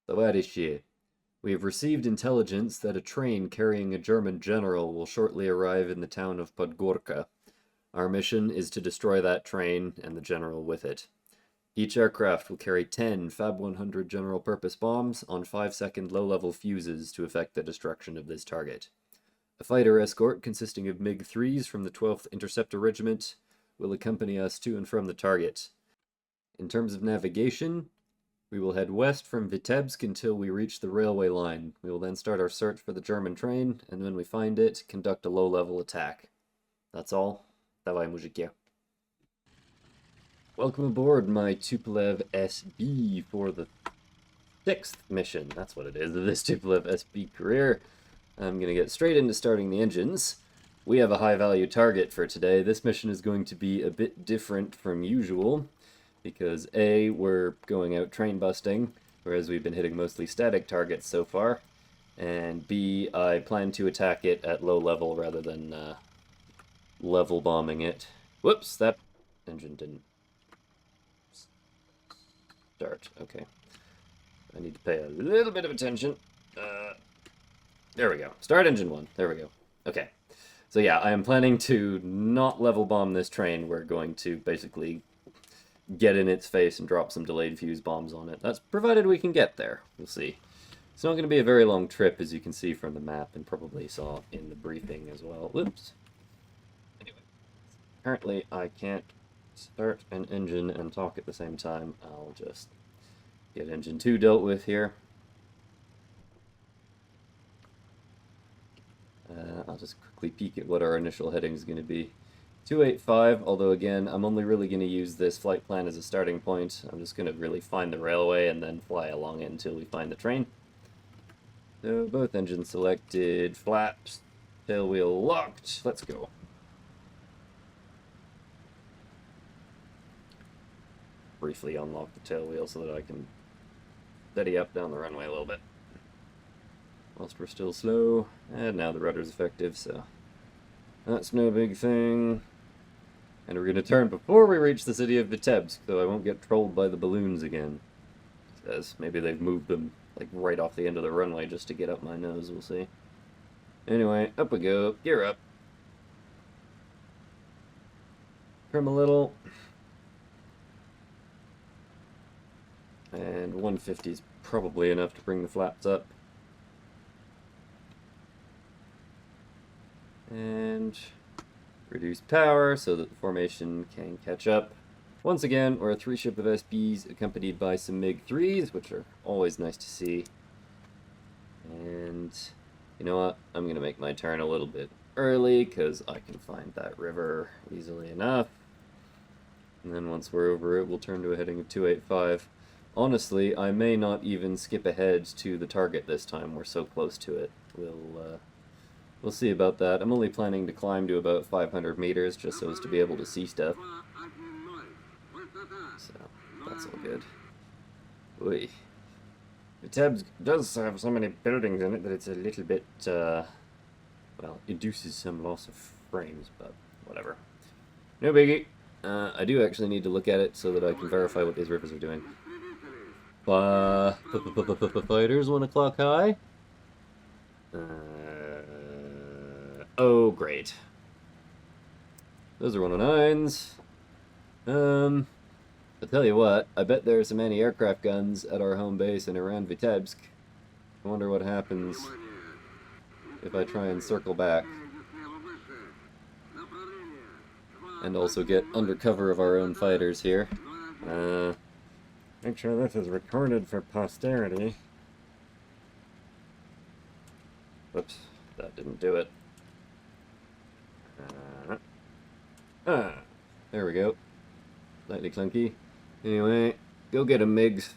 Товарищи, we have received intelligence that a train carrying a German general will shortly arrive in the town of Podgorka. Our mission is to destroy that train and the general with it. Each aircraft will carry 10 Fab 100 general purpose bombs on 5-second low-level fuses to effect the destruction of this target. A fighter escort consisting of MiG-3s from the 12th Interceptor Regiment will accompany us to and from the target. In terms of navigation, we will head west from Vitebsk until we reach the railway line. We will then start our search for the German train, and when we find it, conduct a low-level attack. That's all. Давай, мужики. Welcome aboard my Tupolev SB for the 6th mission. That's what it is, of this Tupolev SB career. I'm going to get straight into starting the engines. We have a high-value target for today. This mission is going to be a bit different from usual, because A, we're going out train busting, whereas we've been hitting mostly static targets so far, and B, I plan to attack it at low level rather than level bombing it. Whoops, that engine didn't start. Okay. I need to pay a little bit of attention. There we go. Start engine 1. There we go. Okay. So yeah, I am planning to not level bomb this train. We're going to basically get in its face and drop some delayed fuse bombs on it. That's provided we can get there. We'll see. It's not going to be a very long trip, as you can see from the map, and probably saw in the briefing as well. Whoops. Anyway, apparently I can't start an engine and talk at the same time. I'll just get engine 2 dealt with here. I'll just quickly peek at what our initial heading is going to be. 285, although again, I'm only really going to use this flight plan as a starting point. I'm just going to really find the railway and then fly along it until we find the train. So both engines selected, flaps, tail wheel locked. Let's go. Briefly unlock the tail wheel so that I can steady up down the runway a little bit. Whilst we're still slow, and now the rudder's effective, so that's no big thing. And we're going to turn before we reach the city of Vitebsk, so I won't get trolled by the balloons again. Because maybe they've moved them like right off the end of the runway just to get up my nose, we'll see. Anyway, up we go, gear up. Trim a little. And 150 is probably enough to bring the flaps up. And reduce power so that the formation can catch up. Once again, we're a 3-ship of SBs accompanied by some MiG-3s, which are always nice to see. And you know what? I'm going to make my turn a little bit early because I can find that river easily enough. And then once we're over it, we'll turn to a heading of 285. Honestly, I may not even skip ahead to the target this time. We're so close to it. We'll see about that. I'm only planning to climb to about 500 meters just so as to be able to see stuff. So, that's all good. Oy. Vitebsk does have so many buildings in it that it's a little bit, well, induces some loss of frames, but whatever. No biggie. I do actually need to look at it so that I can verify what these rivers are doing. Fighters 1 o'clock high. Oh, great. Those are 109s. I'll tell you what, I bet there are some anti-aircraft guns at our home base and around Vitebsk. I wonder what happens if I try and circle back. And also get under cover of our own fighters here. Make sure this is recorded for posterity. Oops, that didn't do it. There we go. Slightly clunky. Anyway, go get a MiGs.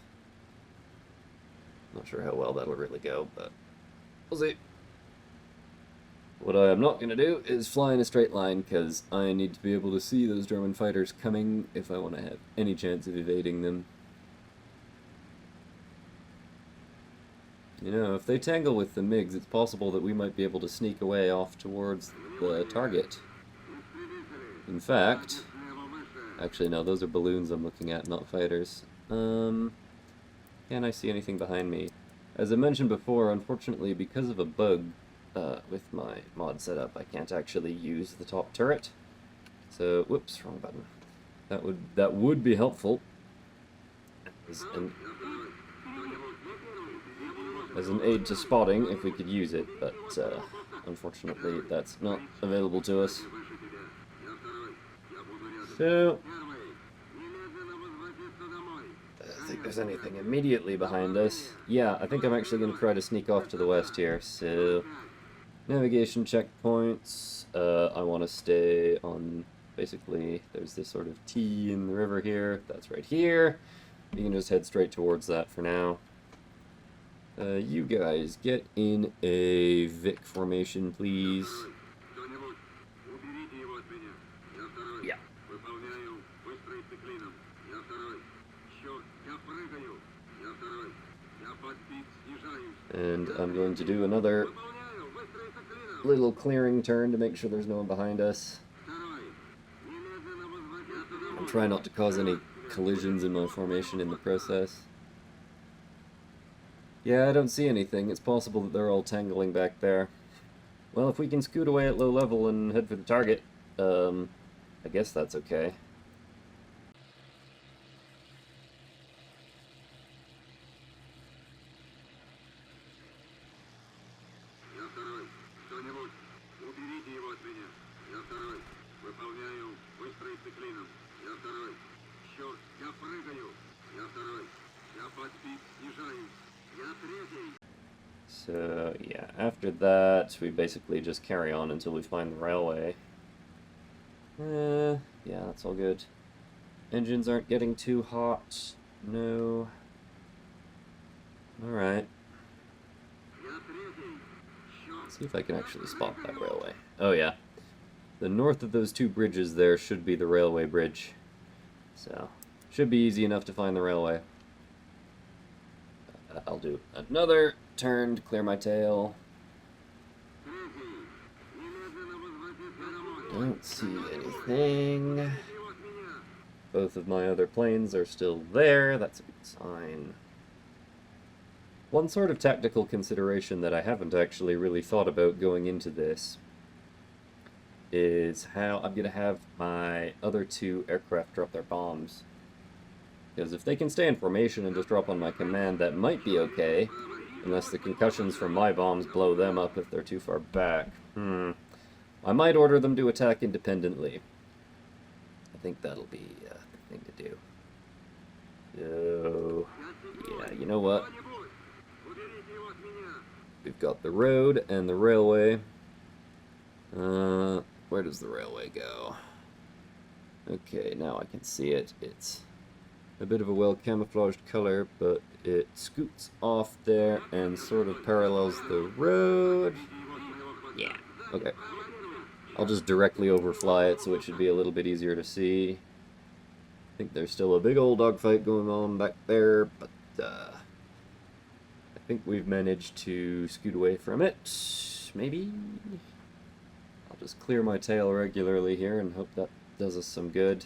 Not sure how well that'll really go, but we'll see. What I am not going to do is fly in a straight line, because I need to be able to see those German fighters coming if I want to have any chance of evading them. You know, if they tangle with the MiGs, it's possible that we might be able to sneak away off towards the target. In fact, actually no, those are balloons I'm looking at, not fighters. Can I see anything behind me? As I mentioned before, unfortunately, because of a bug with my mod setup, I can't actually use the top turret. So, whoops, wrong button. That would be helpful as an aid to spotting if we could use it, but unfortunately that's not available to us. So, I think there's anything immediately behind us. Yeah, I think I'm actually going to try to sneak off to the west here. So, navigation checkpoints. I want to stay on, basically, there's this sort of T in the river here. That's right here. You can just head straight towards that for now. You guys, get in a Vic formation, please. Yeah. And I'm going to do another little clearing turn to make sure there's no one behind us. I'm trying not to cause any collisions in my formation in the process. Yeah, I don't see anything. It's possible that they're all tangling back there. Well, if we can scoot away at low level and head for the target, I guess that's okay. So, yeah, after that, we basically just carry on until we find the railway. Yeah, that's all good. Engines aren't getting too hot. No. Alright. Let's see if I can actually spot that railway. Oh, yeah. The north of those two bridges there should be the railway bridge. So, should be easy enough to find the railway. I'll do another turn to clear my tail. Don't see anything. Both of my other planes are still there. That's a good sign. One sort of tactical consideration that I haven't actually really thought about going into this is how I'm going to have my other two aircraft drop their bombs. Because if they can stay in formation and just drop on my command, that might be okay. Unless the concussions from my bombs blow them up if they're too far back. I might order them to attack independently. I think that'll be the thing to do. So, yeah, you know what? We've got the road and the railway. Where does the railway go? Okay, now I can see it. It's a bit of a well-camouflaged color, but it scoots off there and sort of parallels the road. Yeah, okay. I'll just directly overfly it, so it should be a little bit easier to see. I think there's still a big old dogfight going on back there, but I think we've managed to scoot away from it. Maybe? I'll just clear my tail regularly here and hope that does us some good.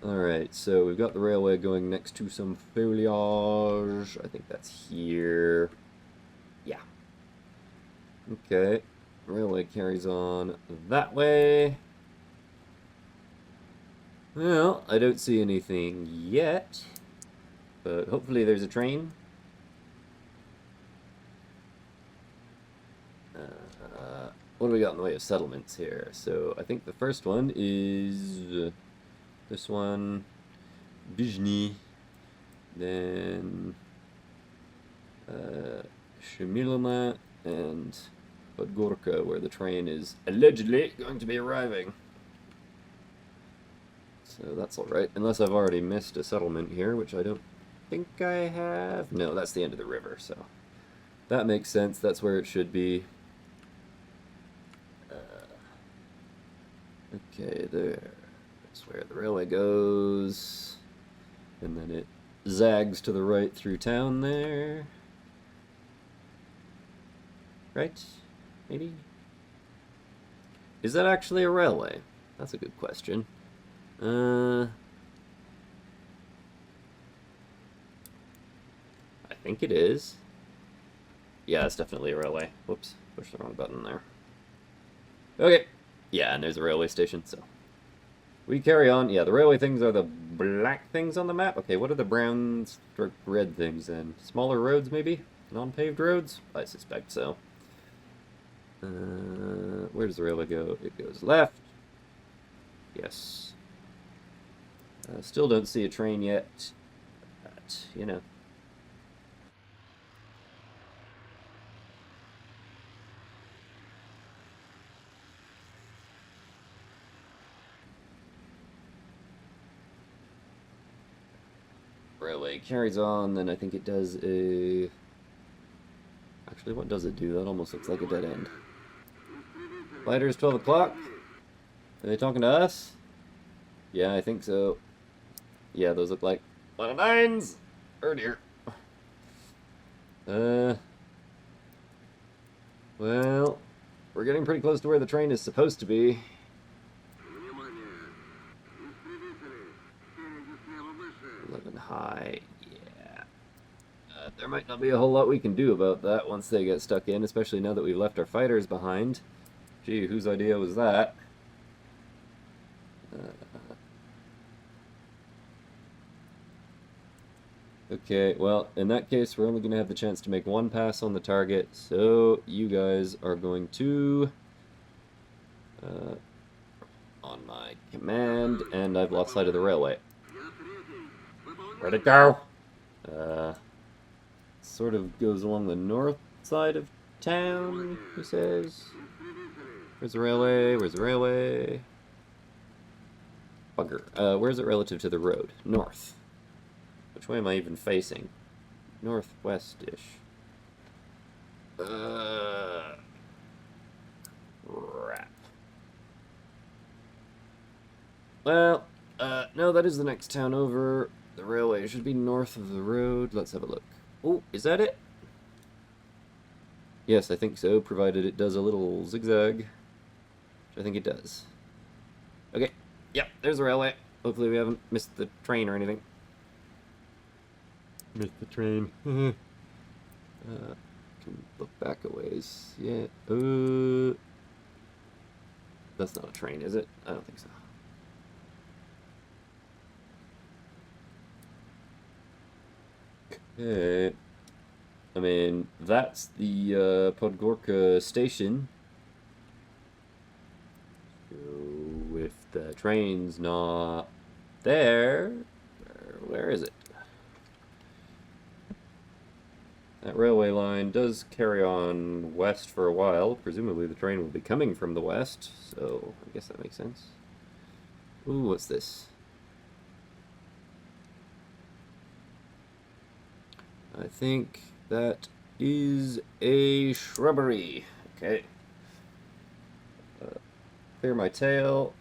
Alright, so we've got the railway going next to some foliage. I think that's here. Yeah. Okay. Railway carries on that way. Well, I don't see anything yet. But hopefully there's a train. What do we got in the way of settlements here? So I think the first one is this one, Bijny, then Shemilana and Podgorka, where the train is allegedly going to be arriving. So that's alright, unless I've already missed a settlement here, which I don't think I have. No, that's the end of the river, so that makes sense. That's where it should be. Okay, there's where the railway goes, and then it zags to the right through town there. Right? Maybe? Is that actually a railway? That's a good question. think it is. Yeah, it's definitely a railway. Whoops, pushed the wrong button there. Okay. Yeah, and there's a railway station, so. We carry on. Yeah, the railway things are the black things on the map. Okay, what are the brown stroke red things then? Smaller roads, maybe? Non-paved roads? I suspect so. Where does the railway go? It goes left. Yes. Still don't see a train yet. But, you know. Railway carries on, then I think it does a... Actually, what does it do? That almost looks like a dead end. Fighters, 12 o'clock. Are they talking to us? Yeah, I think so. Yeah, those look like a lot of nines. Oh dear. Well, we're getting pretty close to where the train is supposed to be. High, yeah. There might not be a whole lot we can do about that once they get stuck in, especially now that we've left our fighters behind. Gee, whose idea was that? Okay, well, in that case, we're only going to have the chance to make one pass on the target, so you guys are going to... on my command, and I've lost sight of the railway. Where'd it go? Sort of goes along the north side of town, he says. Where's the railway? Where's the railway? Bugger. Where's it relative to the road? North. Which way am I even facing? Northwest-ish. Crap. Well, no, that is the next town over. The railway should be north of the road. Let's have a look. Oh, is that it? Yes, I think so, provided it does a little zigzag. Which I think it does. Okay, yep, there's the railway. Hopefully we haven't missed the train or anything. Missed the train. Can look back a ways. Yeah, that's not a train, is it? I don't think so. Okay. I mean, that's the Podgorka station. So if the train's not there, where is it? That railway line does carry on west for a while. Presumably the train will be coming from the west, so I guess that makes sense. Ooh, what's this? I think that is a shrubbery. Okay. Clear my tail.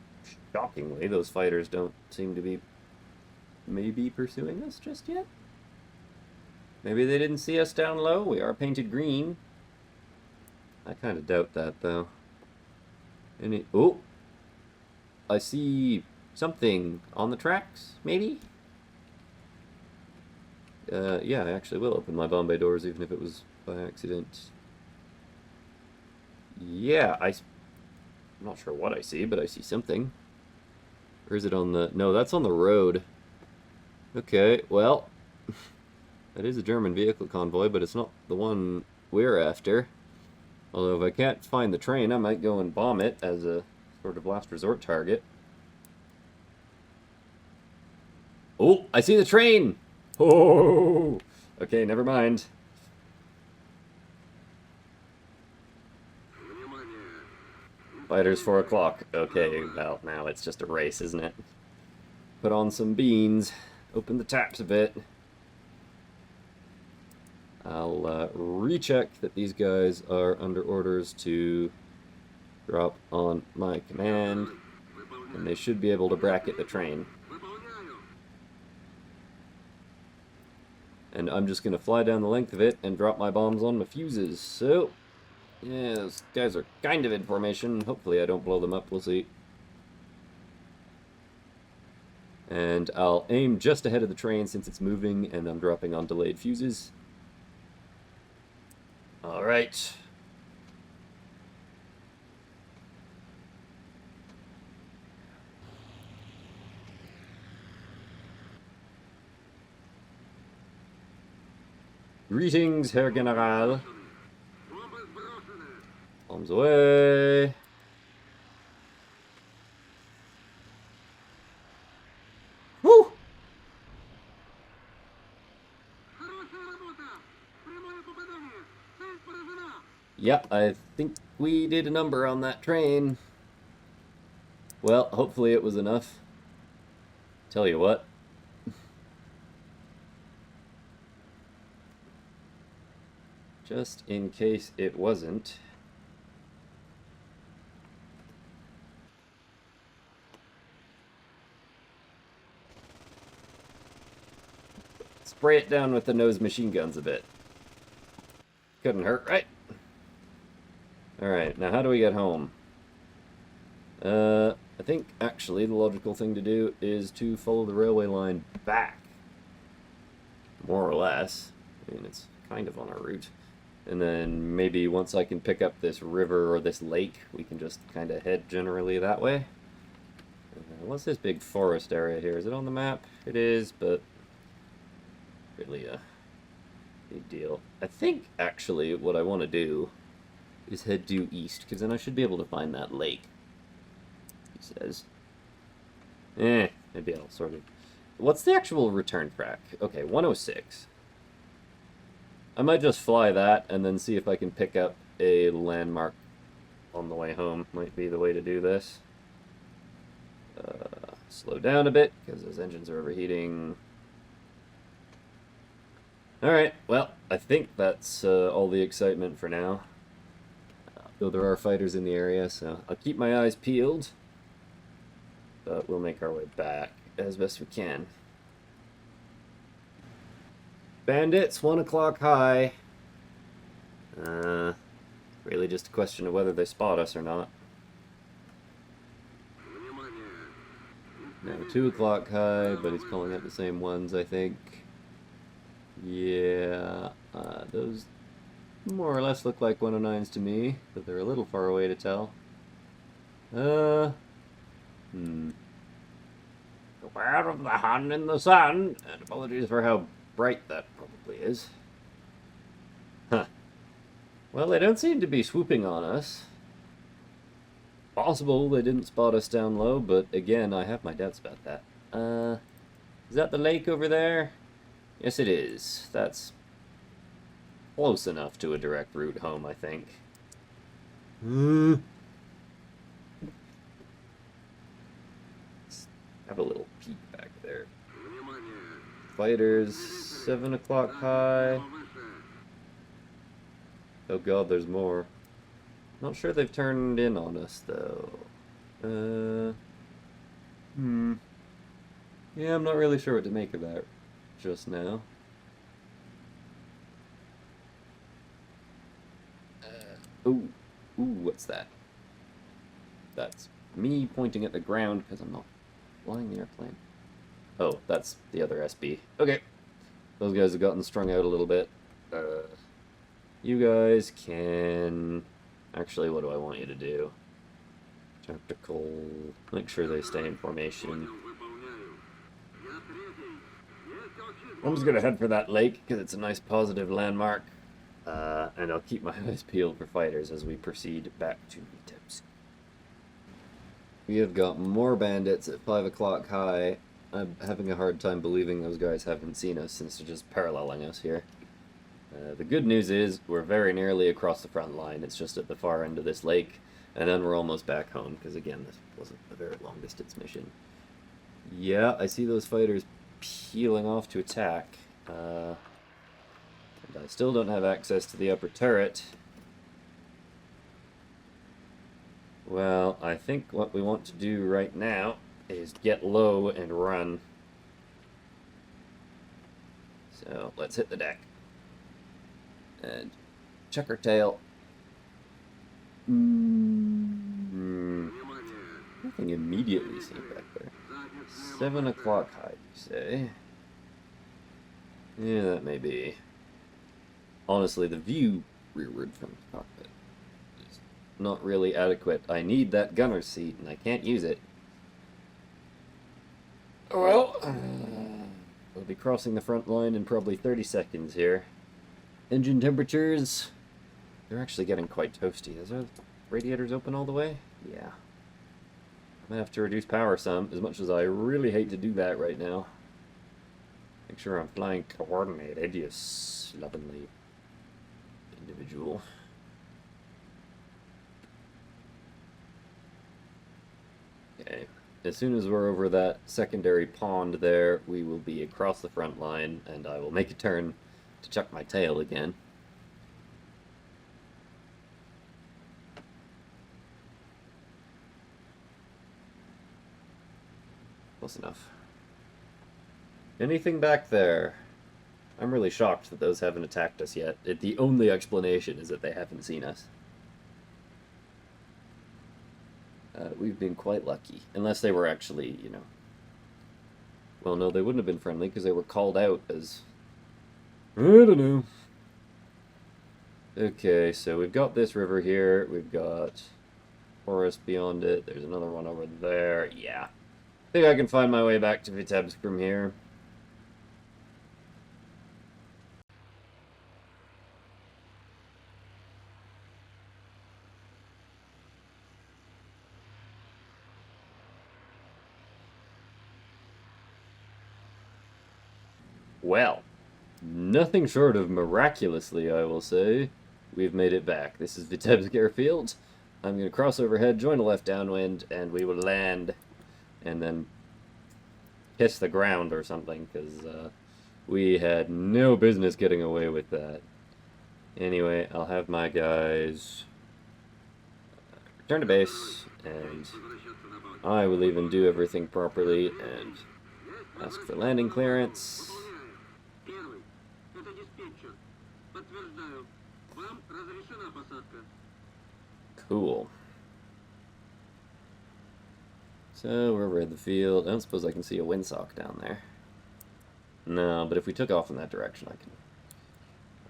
Shockingly, those fighters don't seem to be maybe pursuing us just yet. Maybe they didn't see us down low. We are painted green. I kind of doubt that, though. Oh! I see something on the tracks, maybe? Yeah, I actually will open my Bombay doors, even if it was by accident. Yeah, I'm not sure what I see, but I see something. Or is it on the... No, that's on the road. Okay, well... That is a German vehicle convoy, but it's not the one we're after. Although if I can't find the train, I might go and bomb it as a sort of last resort target. Oh, I see the train! Oh! Okay, never mind. Fighters 4 o'clock. Okay, well, now it's just a race, isn't it? Put on some beans. Open the taps a bit. I'll recheck that these guys are under orders to drop on my command, and they should be able to bracket the train. And I'm just going to fly down the length of it and drop my bombs on my fuses. So, yeah, those guys are kind of in formation. Hopefully I don't blow them up, we'll see. And I'll aim just ahead of the train since it's moving, and I'm dropping on delayed fuses. All right. Greetings, Herr General. Bombs away. Woo! Yep, I think we did a number on that train. Well, hopefully it was enough. Tell you what. Just in case it wasn't. Spray it down with the nose machine guns a bit. Couldn't hurt, right? Alright, now how do we get home? I think actually the logical thing to do is to follow the railway line back. More or less. I mean, it's kind of on our route. And then maybe once I can pick up this river or this lake, we can just kind of head generally that way. What's this big forest area here? Is it on the map? It is, but really a big deal. I think actually what I want to do is head due east, because then I should be able to find that lake. He says. Maybe I'll sort of... What's the actual return track? Okay, 106. I might just fly that and then see if I can pick up a landmark on the way home. Might be the way to do this. Slow down a bit, because those engines are overheating. Alright, well, I think that's all the excitement for now. Though there are fighters in the area, so I'll keep my eyes peeled. But we'll make our way back as best we can. Bandits, 1 o'clock high. Really just a question of whether they spot us or not. Now 2 o'clock high, but he's calling out the same ones, I think. Yeah, those more or less look like 109s to me, but they're a little far away to tell. Beware of the hand in the sand, and apologies for how bright that probably is. Huh. Well, they don't seem to be swooping on us. Possible they didn't spot us down low, but again, I have my doubts about that. Is that the lake over there? Yes, it is. That's close enough to a direct route home, I think. Let's have a little peek back there. Fighters, 7 o'clock high. Oh god, there's more. Not sure they've turned in on us, though. Yeah, I'm not really sure what to make of that just now. Ooh, what's that? That's me pointing at the ground because I'm not flying the airplane. Oh, that's the other SB. Okay. Those guys have gotten strung out a little bit. You guys can... Actually, what do I want you to do? Tactical... Make sure they stay in formation. I'm just gonna head for that lake, because it's a nice positive landmark. And I'll keep my eyes peeled for fighters as we proceed back to Ep.6. We have got more bandits at 5 o'clock high. I'm having a hard time believing those guys haven't seen us since they're just paralleling us here. The good news is we're very nearly across the front line. It's just at the far end of this lake, and then we're almost back home, because again, this wasn't a very long distance mission. Yeah, I see those fighters peeling off to attack. And I still don't have access to the upper turret. Well, I think what we want to do right now is get low and run. So let's hit the deck. And check our tail. Nothing immediately seen back there. 7 o'clock high, you say? Yeah, that may be. Honestly, the view rearward from the cockpit. It's not really adequate. I need that gunner's seat, and I can't use it. Well, we'll be crossing the front line in probably 30 seconds here. Engine temperatures, they're actually getting quite toasty. Is our radiators open all the way? Yeah. I'm gonna have to reduce power some, as much as I really hate to do that right now. Make sure I'm flying coordinated, you slovenly individual. Okay. As soon as we're over that secondary pond there, we will be across the front line, and I will make a turn to chuck my tail again. Close enough. Anything back there? I'm really shocked that those haven't attacked us yet. The only explanation is that they haven't seen us. We've been quite lucky. Unless they were actually, you know... Well, no, they wouldn't have been friendly because they were called out as... I don't know. Okay, so we've got this river here. We've got forest beyond it. There's another one over there. Yeah. I think I can find my way back to Vitebsk from here. Well, nothing short of miraculously, I will say. We've made it back. This is Vitebsk Airfield. I'm going to cross overhead, join a left downwind, and we will land and then kiss the ground or something, because we had no business getting away with that. Anyway, I'll have my guys return to base, and I will even do everything properly and ask for landing clearance. Cool. So we're over at the field. I don't suppose I can see a windsock down there. No, but if we took off in that direction, I can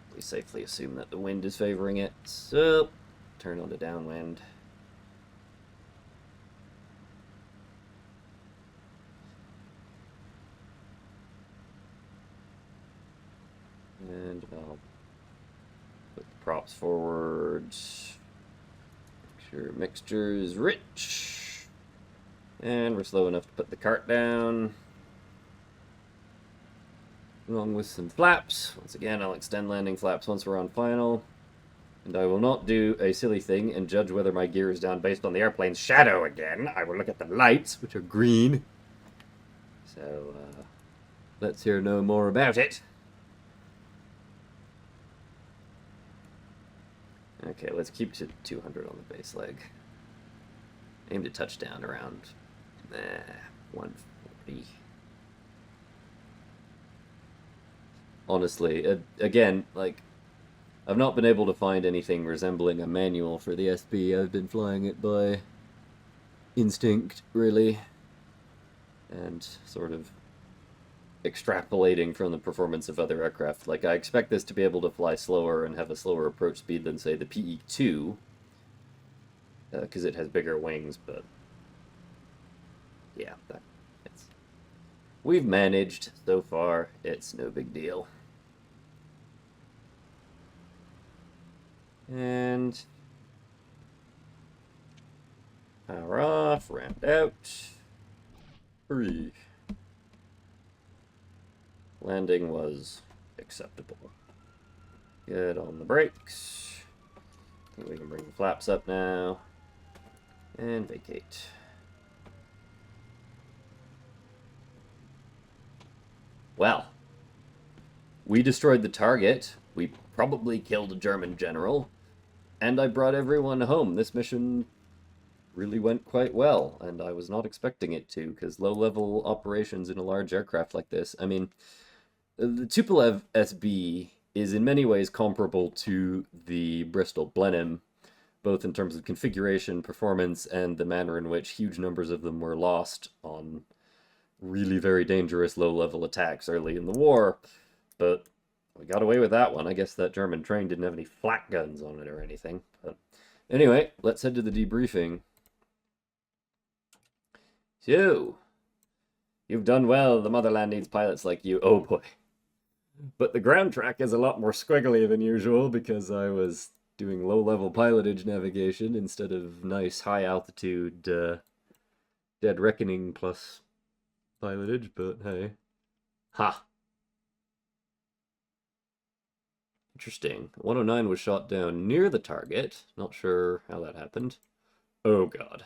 probably safely assume that the wind is favoring it. So, turn on to downwind. And I'll put the props forward. Make sure mixture is rich. And we're slow enough to put the cart down. Along with some flaps. Once again, I'll extend landing flaps once we're on final. And I will not do a silly thing and judge whether my gear is down based on the airplane's shadow again. I will look at the lights, which are green. So, let's hear no more about it. Okay, let's keep to 200 on the base leg. Aim to touch down around 140. Honestly, again, like, I've not been able to find anything resembling a manual for the SB. I've been flying it by instinct, really, and sort of extrapolating from the performance of other aircraft. Like, I expect this to be able to fly slower and have a slower approach speed than, say, the PE-2, because it has bigger wings, but yeah, we've managed so far. It's no big deal. And power off, ramp out, 3. Landing was acceptable. Good on the brakes. I think we can bring the flaps up now. And vacate. Well, we destroyed the target. We probably killed a German general. And I brought everyone home. This mission really went quite well, and I was not expecting it to, because low-level operations in a large aircraft like this, I mean, the Tupolev SB is in many ways comparable to the Bristol Blenheim, both in terms of configuration, performance, and the manner in which huge numbers of them were lost on really very dangerous low-level attacks early in the war. But We got away with that one. I guess that German train didn't have any flak guns on it or anything. But anyway, let's head to the debriefing. So, you've done well. The motherland needs pilots like you. Oh boy. But the ground track is a lot more squiggly than usual because I was doing low-level pilotage navigation instead of nice high-altitude Dead Reckoning plus pilotage, but hey. Ha! Interesting. 109 was shot down near the target. Not sure how that happened. Oh god.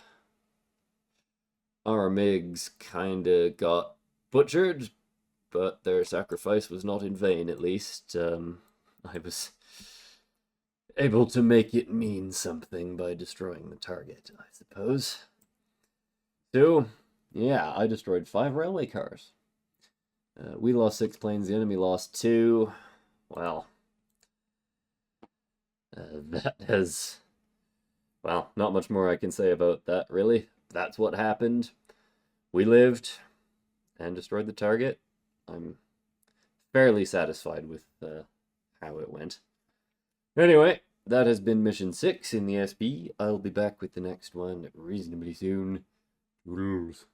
Our MiGs kinda got butchered, but their sacrifice was not in vain, at least. I was able to make it mean something by destroying the target, I suppose. So, yeah, I destroyed 5 railway cars. We lost 6 planes, the enemy lost 2. Well, that has... Well, not much more I can say about that, really. That's what happened. We lived and destroyed the target. I'm fairly satisfied with how it went. Anyway, that has been Mission 6 in the SB. I'll be back with the next one reasonably soon. Toodles.